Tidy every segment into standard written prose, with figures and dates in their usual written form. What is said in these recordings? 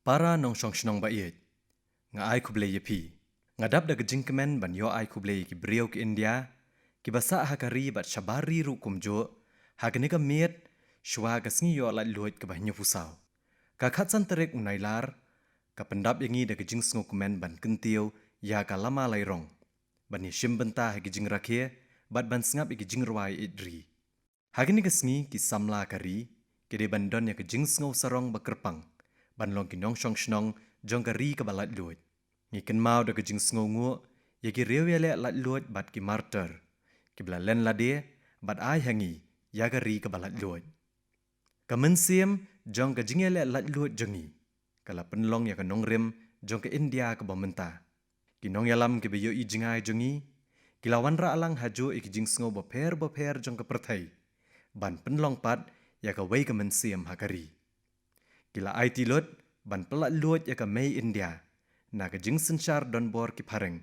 Para nong shong shnong ba iet. Nga ai kuble yepi. Nga dap da gejingkemen ban yo ai kuble ki brio ki India. Ki basa hakari bat shabari ru kumjo. Hagani ka miet. Shwa gasngi yo lat luit ke bahnya pusau. Ka khatsan terek unailar. Ka pendap yangi da gejing sngo kumen ban kentio. Ya ka lama lairong. Ban yishim benta hagijing rakie. Bat ban sngap igijing ruai idri. Hagani gasngi ki samla kari. Kede bandon ya gejing sngo sarong bakerpang. Ban long ki nong shong shnong jong kari ka balat luit. Ngiken mau da gejing sngo ngu ya ki rew ya le lat luit bat ki martyr. Ki bla len lade bat ai hangi ya kari ka balat luit. Kamen siem jong ka jing ya le lat luit jongi. Kala penlong ya ka nong rem jong ka India ka bomenta. Ki nong yalam ki beyo i jingai jongi. Ki lawan ra alang hajo ik jing sngo boper jong ka perthai. Ban penlong pat ya ka wei kamen siem hakari. Kila ai tilot ban pelat luat ya ka mei India. Na ka jing sensyar don bor ki pareng.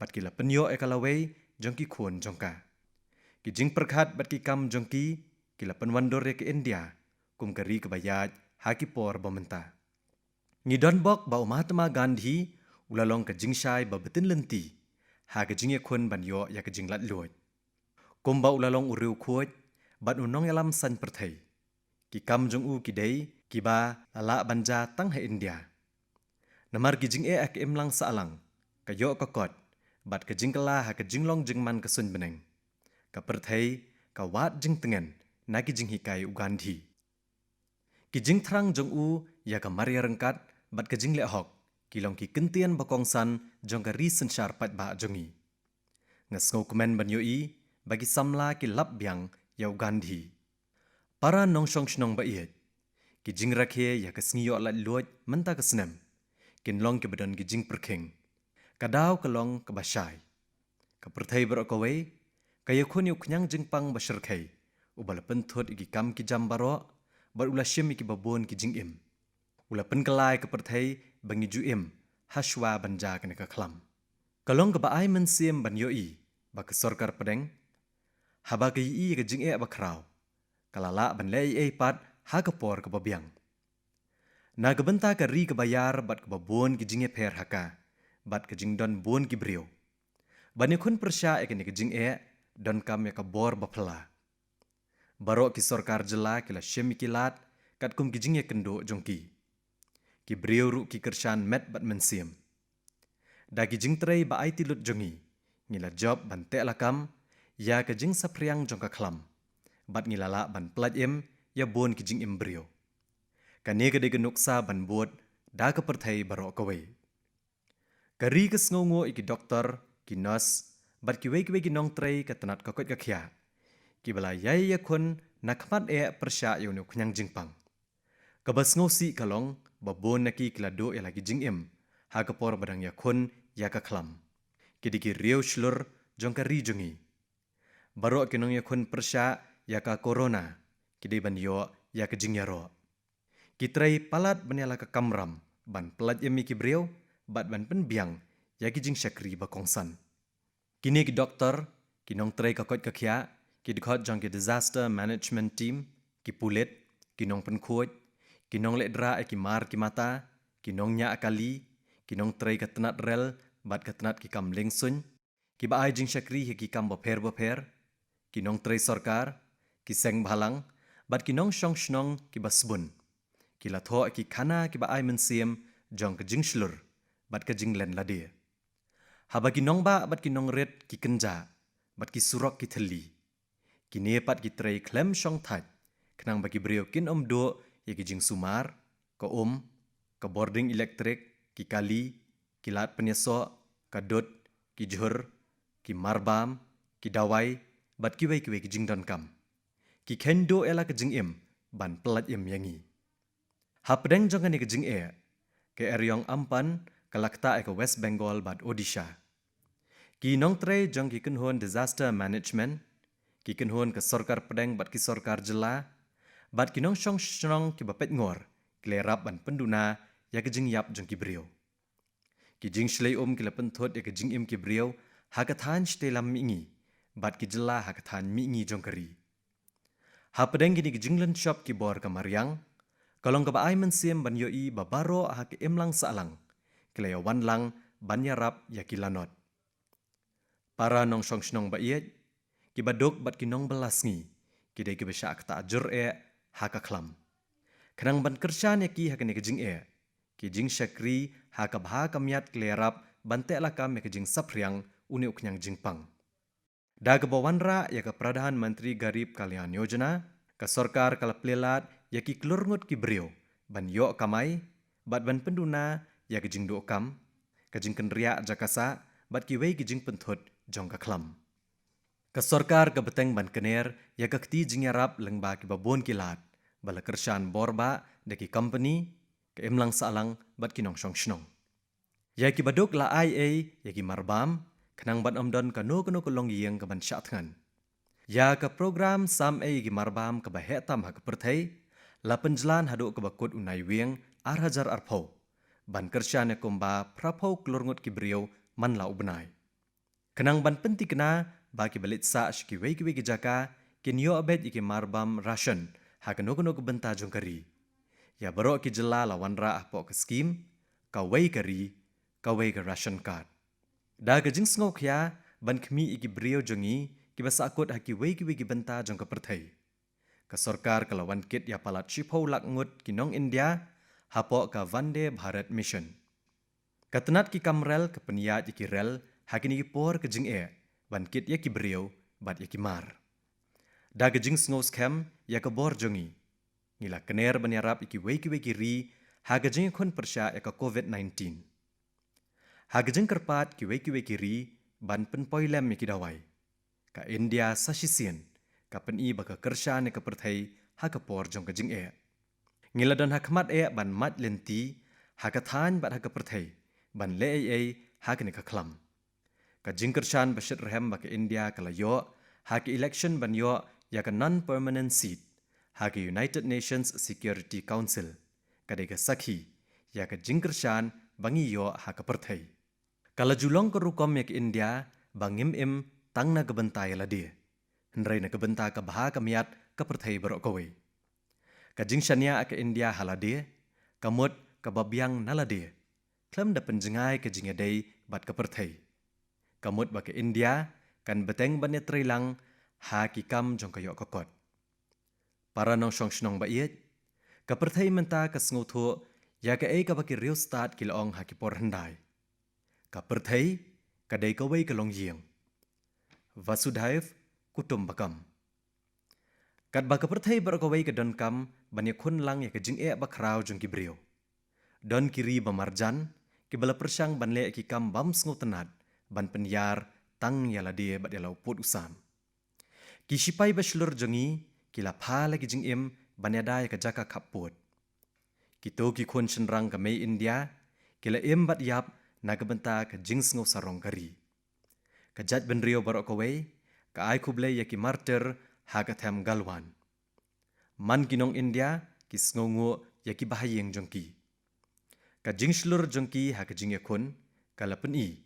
Bat kila penyo ya ka lawai jong ki kuon jong ka. Ki jing perkhat bat ki kam jong ki. Kila penwandor ya ka India. Kum kari ke bayat haki por bomenta. Ni don bok ba Mahatma Gandhi. Ulalong ka jing syai ba betin lenti. Ha ka jing ya kuon ban yo ya ka jing lat luat. Kum ba ulalong uriu kuot. Bat unong yalam san perthai. Ki kam jong u ki day. Kiba ala banja tang ha India. Namar gijing ak imlang saalang. Kayo kakot. Bat kajing kala ha kajing long jing man kasun beneng. Kaperthai kawat jing tengen. Na gijing hikai Ugandhi. Gijing terang jong u ya ka maria rengkat. Bat kajing le hok. Kilong ki kentian bakongsan jong ka risen syar pat ba jongi. Ngasngau kumen ban yoi. Bagi samla ki lap biang ya Ugandhi. Para nong shong shnong ba iet. Ki jing rakhe ya ka sngiyo lat luat menta ka snem. Kin long ki badan ki jing perking. Kadaw ka long ka basyay. Ka perthai ber okaway. Kaya kun yu knyang jing pang basyarkhay. Ubala penthot iki kam ki jam baro. Bar ula shim iki babon ki jing im. Ula penkalay ka perthai bangi ju im. Hashwa banja kena ka klam. Kalong ka baay man siem ban yoi. Baka sorkar pedeng. Haba ka yi ka jing bakraw. Kalala ban lay pat. Hakapor ke babiang. Na gebenta ka ri ke bayar bat ke babon ki jinge per haka. Bat ke jing don bon ki brio. Bani kun persya ke ni ke jing don kam ya ka bor bapla. Baro ki sorkar jela kila shem kilat kat kum ki jinge kendo jongki. Ki brio ru ki kershan met bat mensiem. Da ki jing trei ba ai tilut jongi. Ngila job ban te lakam ya ke jing sapriang jong ka klam. Bat ngilala ban plat ya bon ki jing embryo. Kane gede genuksa ban buat da ka perthai baro kawai. Kari ka sngongo iki doktor, ki nurse, bat ki wei ki nong trei ka tanat kakot ka kya. Ki bala yai ya kun nakmat persya yunu kunyang jingpang. Ka basngo si kalong babon naki kilado ya lagi jing ha ka por badang ya kun ya ka klam. Ki diki riau shlur jong ka ri jongi. Baro ki nong ya kun persya ya ka corona. Kidai ban yo ya ke jing yaro. Kitrai palat banyala ke kamram. Ban pelat yami ki brio. Bat ban pen biang. Ya ke jing syakri bakongsan. Kini ki doktor. Ki nong trai kakot kakya. Ki dikot jang ki disaster management team. Ki pulit. Ki nong pen kuot. Ki nong ledra ki mar ki mata. Ki nong nya akali. Ki nong trai ka tenat rel. Bat ka tenat ki kam lingsun. Ki ba ai jing syakri ki kam boper. Ki nong trai sorkar. Ki seng balang. Bat ki nong shong shnong ki basbun. Ki la tho ki khana ki ba ai mensiem jong ka jing shlur. Bat ka jing len lade. Haba ki nong ba bat ki nong red ki kenja. Bat ki surok ki theli. Ki ne pat ki trei klem shong that. Kenang bagi brio kin do ye ki jing sumar. Ka ka boarding elektrik. Ki kali. Ki lat penyeso. Ka dot. Ki jhur. Ki marbam. Ki dawai. Bat ki wei ki jing don kam. Ki kendo ela ke jing ban pelat yangi. Hapdeng jongan ke jing ke eryong ampan kalakta ke West Bengal bat Odisha. Ki nong tre jong ki kenhon disaster management. Ki kenhon ke sorkar pedeng bat ki sorkar jela. Bat ki nong shong ki bapet ngor. Klerap ban penduna ya ke jing yap jong ki brio. Ki jing shlei ki lapen thot ya ke jing ki brio. Hakathan shtelam mingi. Bat ki jela hakathan mingi jong kari. Hapedeng gini ke jinglen shop ki bor ka mariang. Kalong ka baay mensiem ban yoi babaro ha ke emlang salang. Kelaya wan lang ban yarap ya kilanot. Para nong song snong baiet, kibadok bat kinong belasngi, kidai kibesyak ta ajur ha ka klam. Kenang ban kersyan yaki ha kene kejing kijing syakri ha ka bha kamiat klerap bante lakam ya kejing sapriang uni uknyang jingpang. Da kebawanra ya ke Pradhan Menteri Garib Kalyan Yojana, ke sorkar kala plelat ya ki klurngut ki brio, ban yo kamai, bat ban penduna ya kejing do kam, kejing kenria jakasa, bat ki wei kejing penthut jong ka klam. Ke sorkar ke beteng ban kener ya ke keti jingyarap lengba ki babon kilat, bala kersyan borba de ki company, ke emlang salang bat kinong syong shnong. Ya ki baduk la IA ya ki marbam, kenang bat omdon kano kolong yeng ke ban syatngan. Ya ke program sam ki marbam ke bahetam ha ke perthai, la penjelan haduk ke bakut unai wieng arhajar arpau, ban kersyan ya kumba prapau klurngut ki brio man la ubenai. Kenang ban penti kena bagi balit sa ki wei ki jaka kinyo abet iki marbam ration ha kano ke benta jongkari. Ya barok ki jela lawan ra ahpo ke skim, ka wei kari, ka wei ke ration card. Da ke jing ngok ya ban kemi iki brio jongi ki basa akut ha ki wei ki benta jong ke perthai. Ke sorkar ke lawan kit ya palat shipau lakngut kinong India hapo ka Vande Bharat Mission. Katenat ki kamrel ke peniat iki rel ha kini ki por ke jing ban kit ya ki brio bat ya ki mar. Da ke jing ngos kem ya ke bor jongi. Ngila kener banyarap iki wei ki ri ha ke jing kun persya ya ke COVID-19. Ha ke jing kerpat ki wei ki ri ban penpoilem ya ki dawai. Ka India sasisien ka peni baka kersyan ya ke perthai ha ke por jong ke jing Ngila don ha kemat ban mat lenti ha ke than bat ha ke perthai ban le ha ke ne ka klam. Ka jing kersyan basit rehem baka India kala yo ha ke election ban yo ya ke non-permanent seat ha ke United Nations Security Council kadai ke sakhi ya ke jing kersyan bangi yo ha ke perthai. Kala julong ke rukom ya ke India bangim tang na kebentai la dia. Hendrai na kebenta ke baha kamiat ke perthai berok kowe. Ka jing syania ke India halade, kamut ke babiang nalade. Klem da penjengai ke jing adai bat ke perthai. Kamut ba ke India kan beteng bane trilang ha ki kam jong kayok kokot. Para nong syong shnong ba iet, ke perthai menta ke snguthu ya ke ka baki real start ki laong ha ki por hendai. Ka perthai kadai ka wei ke long yeng. Vasudhaiv Kutumbakam. Kat ba ke perthai berok wei ke don kam banya kun lang ya ke jing bakrau jong ki brio. Don kiri bamarjan ki bala persyang ban le ki kam bam sngutenat ban penyar tang yala dia bat yalau put usam. Ki sipai baslur jongi ki la pha lagi jing ban yada ya ke jaka kaput. Ki to ki kun senrang ke mei India ki la bat yap na ke benta ke jing sngu sarong kari. Kajat ben rio barok wei ka ai kublai ya ki martyr ha ka them galwan. Man kinong India ki sngongu ya ki bahayeng jongki. Ka jing slur jongki ha ka jing yakun kala peni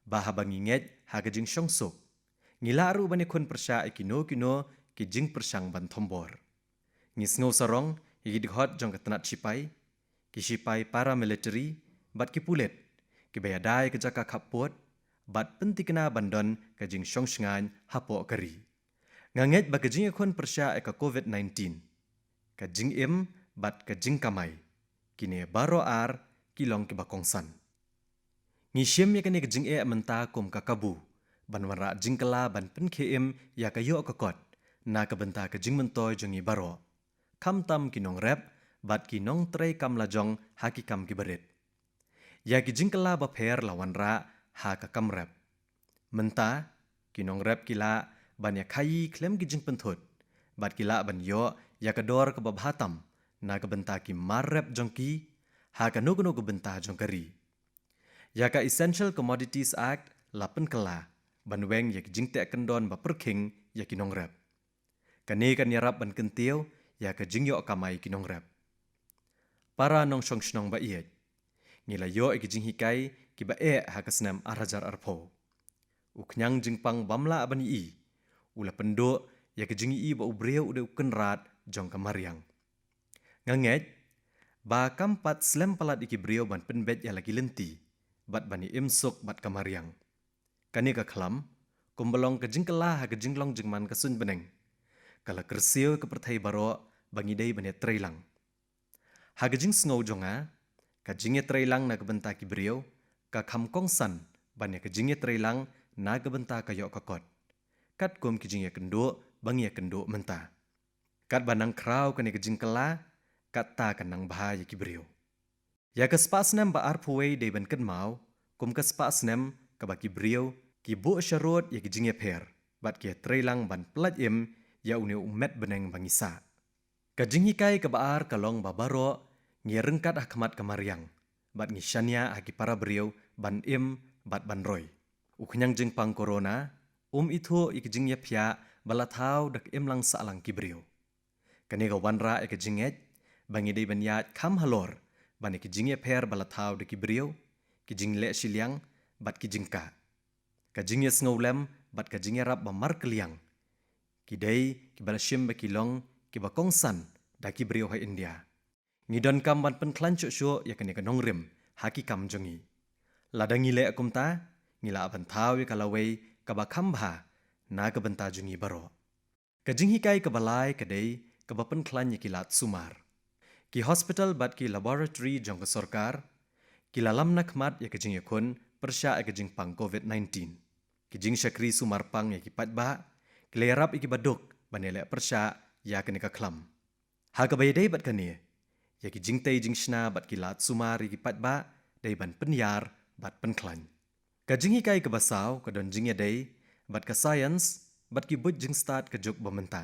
bahabangi nget ha ka jing syongsuk. Ngilaru bani kun persya kino ki jing persyang ban thombor. Ngisngo sarong ki dikhot jong ka tenat sipai ki sipai paramilitary bat ki pulet ki bayadai ke jaka kaput bat penti kena bandon ke jing syongsngan hapo kari. Nganget ba ke jing yakun persya ka COVID-19. Ka jing bat ka jing kamai. Kine baro kilong ki bakongsan. Ngishim ya kene ke jing menta kum kakabu. Ban wara jing kala ban pen ke ya ka yo kokot. Na ka benta ke jing mentoy jongi baro. Kam tam kinong rep bat kinong trei kam lajong haki kam ki berit. Ya ki jing kala ba pher lawan ra ha ka kam rep. Menta kinong rep kila ban ya khayi klem ki jing penthut. Bat kila ban yo ya ka dor ke babhatam na ka benta ki mar rep jongki ha ka nuguno ke benta jongkari. Ya ka Essential Commodities Act lapen kala ban weng ya ki jing te kendon ba perking ya kinong rep. Kane kan yarap ban kentio ya ka jing yo kamai kinong rep. Para nong syong shnong ba iet. Ngila yo ki jing hikai ki ba ha ka senam arhajar arpo. Uknyang jing pang bamla abani ula pendo ya ke jing ba ubreu ude ukenrat jong kamariang. Nganget ba kampat slem palat iki brio ban penbet ya lagi lenti bat bani imsuk bat kamariang kani ka khlam kumbelong ke jingkela ha ke jinglong jingman ka sun beneng kala kersio ke perthai baro bangi dei bane trailang ha ke jing sngo jonga ka jinge trailang na ke benta ki brio ka kham kong san bane ke jinge trailang na ke benta ka yo ka kot kat kom ki jinge kendo bangi kendo menta kat banang krau kani ke jingkela kat ta kanang bahaya ki brio ya ke spas nem ba arpuwei dei ban ken mau kum ke spas nem ka ba ki brio ki bu sharot ya ki jinge per bat ki trailang ban plat im ya uni umet beneng bangisa ka jingi kai ka baar kalong babaro ngi rengkat ahmat kamariang bat ngi shania aki para brio ban im bat ban roy uknyang jing pang corona itho ik jingya phya balathau dak im lang sa lang ki brio kani ga wanra ek jinget bangi dei ban yat kham halor ban ki jingya per balathau dak ki brio ki jingle siliang bat ki jingka ka jingya snowlem bat ka jingya rap ba mar kliang ki dei ki balashim ba kilong ki ba kongsan da ki brio ha India ngidon kam ban pen klancho sho ya kani ka nongrim haki kam jongi ladangi le akumta ngila ban thau ya kalawei ka ba khambha na ka banta jungi baro ka jinghi kai ka balai ka dei ka ba pen klan ya ki lat sumar ki hospital bat ki laboratory jong ka sarkar ki lalam na khmat ya ka jingya khun persha ya ka jing pang covid-19 ki jing shakri sumar pang ya ki patba klerap iki baduk banele persha ya kani ka khlam ha ka bai dei bat kani ya ki jing tei jing shna bat ki lat sumar iki patba dei ban penyar bat pen klan ka jingi kai ka basau ka don jingya dei bat ka science bat ki but jing start ka juk bomenta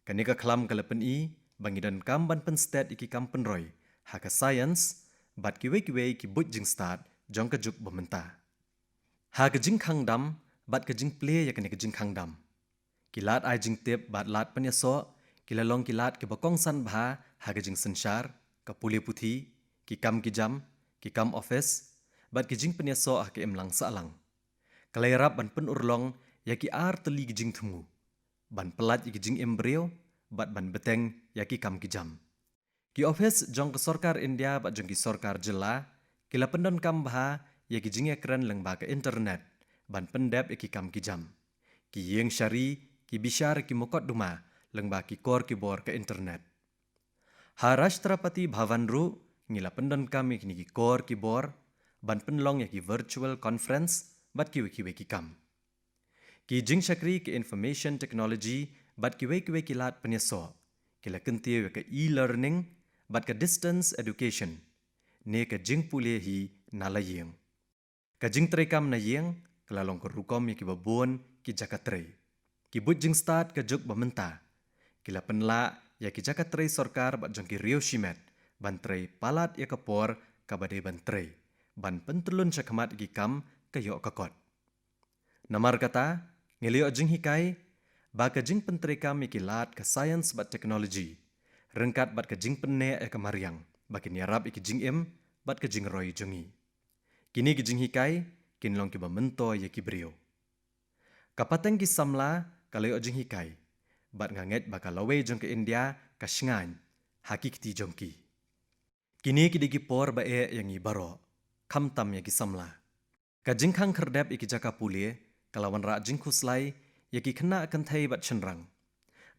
kani ka khlam ka lepen I bangi don kam ban pen stat iki kam pen roy ha ka science bat ki we ki but jing start jong ka juk bomenta ha ka jing khang dam bat ka jing play ya kani ka jing khang dam kilat ai jing tep bat lat panya so kilalong kilat ke bakong san bha ha ka jing sanshar ka puli puthi ki kam ki jam ki kam office bat ki jing panya so ha ke emlang salang kalairap ban pen urlong ya ki ar teli ki jing thumu ban pelat ki jing embryo bat ban beteng ya ki kam ki jam ki office jong ka sarkar India bat jong ki sarkar jilla kila pendon kam bha ya ki jing ekran leng ba ka internet ban pendep ki kam ki jam ki yeng syari ki bishar ki mokot duma lengba ki kor ki bor ke internet ha Rashtrapati Bhavan ru ngila pendon kami ki ki kor ki bor ban penlong ya ki virtual conference bat ki wiki kam ki jing shakri ki information technology bat ki wiki lat penyaso kila kentie ke e-learning bat ka distance education ne ka jing pule hi nalayeng ka jing trekam na yeng kelalong ko rukom ya ki babon ki jakatre ki bujing start ka juk bamenta kila penla ya ki jakatre sarkar bat jong ki rio shimet ban trei palat ya kapor ka bade ban trei ban pentelun chakmat ki kam ka yo kakot namar kata ngelio jing hikai ba ka jing pentre kam ki lat ka science bat technology rengkat bat ka jing penne e ka mariang ba ki nyarap ki jing em bat ka jing roi jongi kini ki jing hikai kinlong ki bamento ya ki brio kapateng ki samla kaleo jing hikai bat nganget bakalawe jong ke India ka shngan hakikti jongki kini ki digi por ba e yang i baro khamtam ya ki samla ka jingkhang kherdep iki jaka pulie kalawan ra jing khuslai ya ki khna kan thai bat chenrang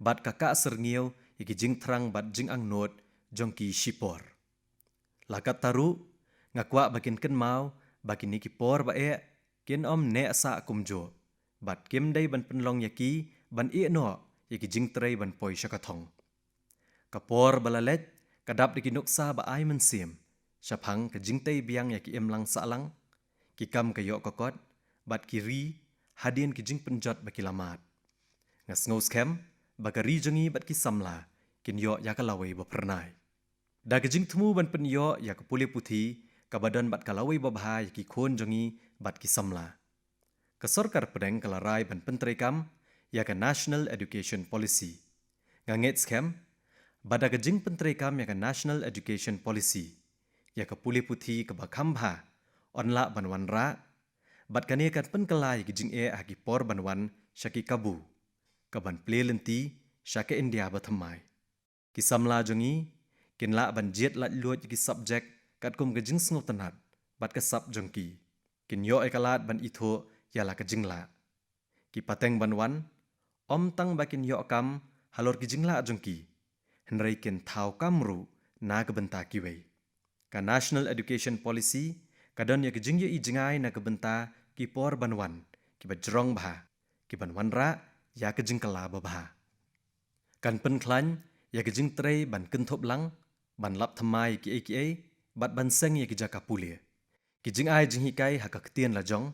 bat ka ka serngio iki jing thrang bat jing ang not jongki shipor lakat taru ngakwa bakin ken mau bakin ki por ba e kin om ne asa kumjo bat kim dai ban penlong yaki ban I no yaki jing trei ban poi shakathong kapor balalet kadap diki nuksa ba ai men sim shaphang ka jing tei biang yaki emlang salang ki kam ka yo kokot bat ki ri hadien ki jing penjot ba kilamat ngas ngos kem ba ka ri jongi bat ki samla kin yo yakalawe ba pernai da ka jing thumu ban pen yo yak pule puthi ka badan bat kalawe ba bha yaki khon jongi bat ki samla ka sarkar pedeng kalarai ban pentrekam ya ka national education policy nganget scam bada ka jing pentrekam ya ka national education policy ya ka puli puthi ka bakhambha onla banwan ra bat kane kan pen kalai ki jing e agi por banwan shaki kabu ka ban plelenti shaka India ba thamai ki samla jongi Kinla ban jet lat luot ki subject kat kum ke jing sngo tanat bat ke sub jongki. Kin yo ekalat ban itho yala ke jingla. Ki pateng ban wan om tang bakin yo kam halor ki jingla jongki. Henry kin thau kamru na ke benta kiwei. Ka National Education Policy kadon ya ke jing ye i jingai na ke benta ki por ban wan ki bajrong bha. Ki ban wan ra ya ke jing kala babha. Kan pen klan ya ke jing trei ban kenthop lang ban lap thamai ki aka bat ban seng ya ki jaka pulia. Ki jing ai jing hikai haka ketien la jong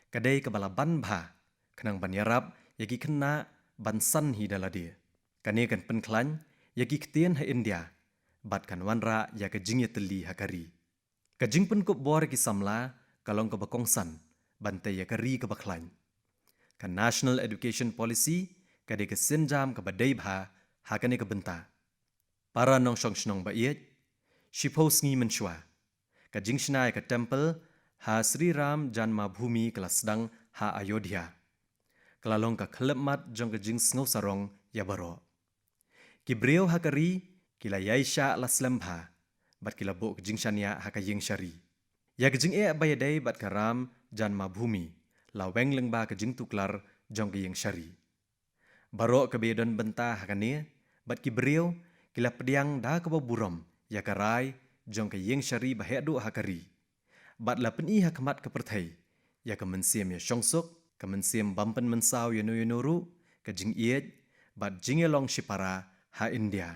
kadai ke bala ban bha kenang ban yarap ya ki kena ban san hi dala dia. Kane kan pen klan ya ki ketien ha India bat kan wanra ya ke jing ya teli hakari. Ka jing pen kop bor ki samla kalong ke bakongsan bantai ya kari ke baklan. Kan National Education Policy kadai ke senjam ke badai bha hakane ke benta. Para nong shong shnong ba iet, shipos ngi menshwa. Ka jing shnai ka temple ha Sri Ram Janma Bhumi kelasdang ha Ayodhya. Kelalong ka khelep mat jong ka jing sngo sarong ya baro. Ki breo hakari kila yaisha la slembha bat kila bo ka jing shania ha ka ying shari. Ya ka jing e bayadai bat ka Ram Janma Bhumi la weng lengba ka jing tuklar jong ka ying shari. Baro ka bedon benta ha kane bat ki breo kila pediang da ka burom ya karai jong ka yeng shari bahedu hakari. Bat la peni hakmat ka perthai ya ka mensiem ya shongsok ka mensiem bampen mensau ya noru ka jing iet bat jing long shipara ha India.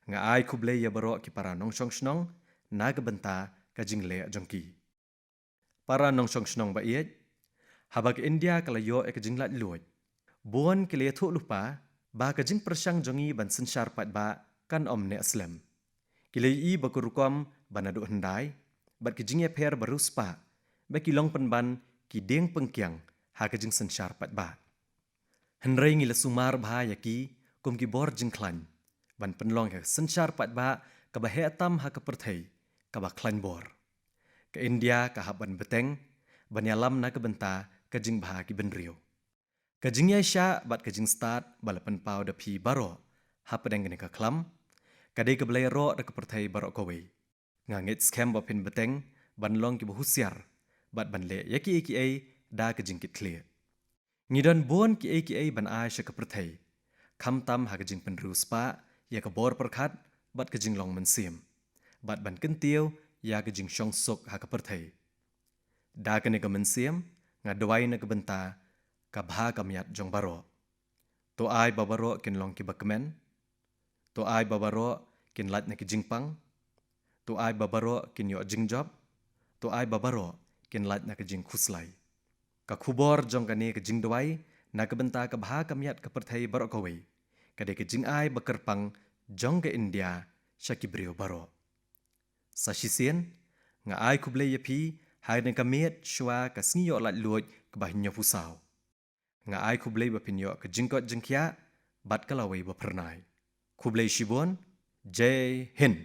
Nga ai kuble ya baro ki para nong shong shnong na ka benta ka jing le jongki. Para nong shong shnong ba iet habak India kala yo e ka jing lat luoj. Buon ki le thu lupa ba ka jing persyang jongi ban sensyar pat ba kan om ne aslam. Kilai i bakurukom banadu hendai, bat kijing ya per baruspa, baki long penban ki deng pengkiang ha kijing sensyar pat ba. Henry ngila sumar bha yaki kum ki bor jingklan, ban penlong ya sensyar pat ba ka bahe atam ha ka perthai, ka ba klan bor. Ka India ka haban beteng, ban yalam na ka benta ka jing bha ki benrio. Ka jing ya sya bat ka jing start balapan pau da pi baro, ha pedeng gani ka klam, kadai ke belai ro da ke perthai barok kowe. Ngangit scam bapin beteng ban long ki bahusiar bat ban le yaki aka da ke jingkit clear. Ngidon bon ki aka ban ai sya ke perthai. Kham tam ha ke jing penru spa ya ke bor perkhat bat ke jing long mensim. Bat ban kentiau ya ke jing shong sok ha ke perthai. Da ke ne ke mensim ngadwai na ke benta ka bha kamiat jong baro. To ai babaro kin long ki bakmen. To ai babaro kin lat na ki jingpang, to ai babaro kin yo jingjob, to ai babaro kin lat na ki jing khuslai. Ka khubor jong kane ki jingdwai na ka benta ka bha kamiat ka perthai baro kowe. Kade ki jing ai bakerpang jong ka India syakibrio baro. Sa shisien nga ai kuble yapi hai na kamiet shwa ka sngiyo lat luoj ka bahinyo pusaw. Nga ai kuble bapinyo ka jingkot jingkya bat kalawai bapernai. Kuble shibon Jai Hind.